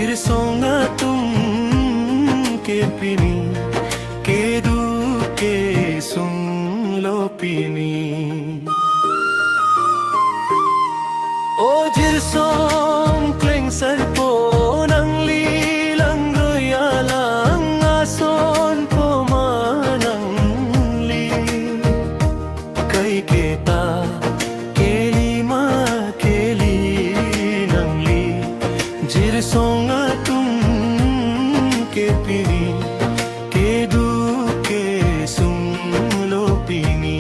जिरसोंगा तुम के पिनी के दू के सुन लो पिनी ओ जिरसों क्लेंग sir po nang lilang royalang ason po manang li kay kita keli ma keli nang li जिरसोंगा तुम के पिनी के दू के सुन लो पिनी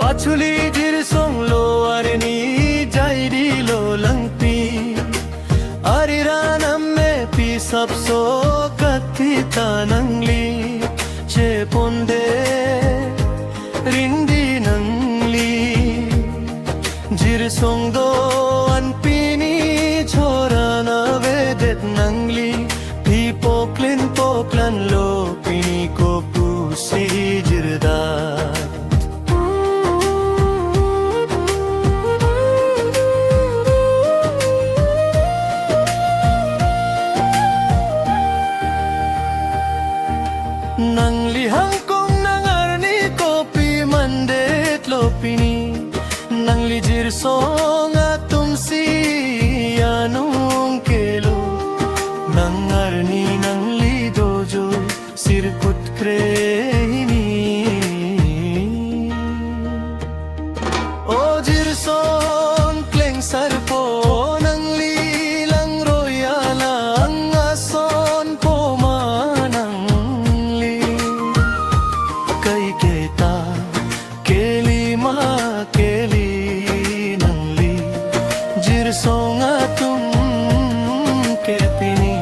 पाछुली जिरसों लो अरनी जाइरी लो लंगपी अरिरानम में पी सबसो कथिता नंगली चे पोंदे रिंदी नंगली जिरसों दो अनपीनी छोरा ना वेदेत नंगली भी पोकलन लो पीनी को पूसी जिरदा nang lihang kong nangarni kopi mandet lopini nang lijir song atum si anung kelo nangarni nang lidojo sirkut krehini o jir song kleng sarpo nang lilang royalang ason po kay kita keli ma keli nangli जिरसोंगा तुम के पिनी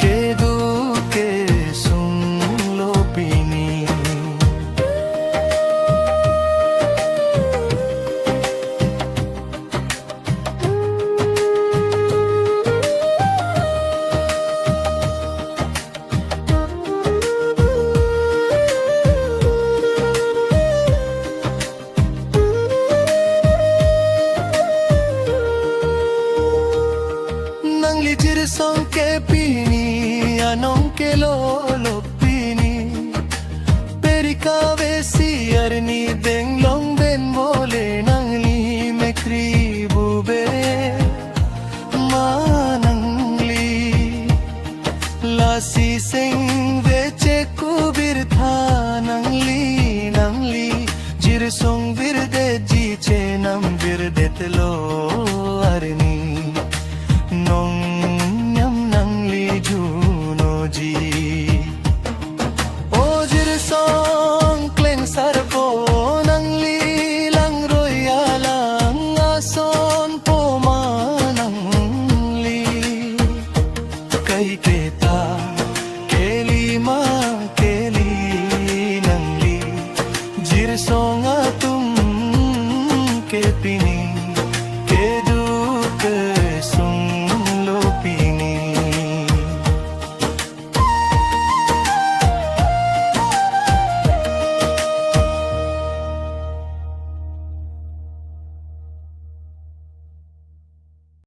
के दू के सुन लो पिनी जिरसों के पीनी anong के लो पीनी पेरिका वेसी अरनी देंगलोंग बेन बोले नंगली में क्रीबुबे मानंगली लासी सिंग वेचे कुबिर था नंगली जिरसों बिरदे जीचे नम बिरदेत लो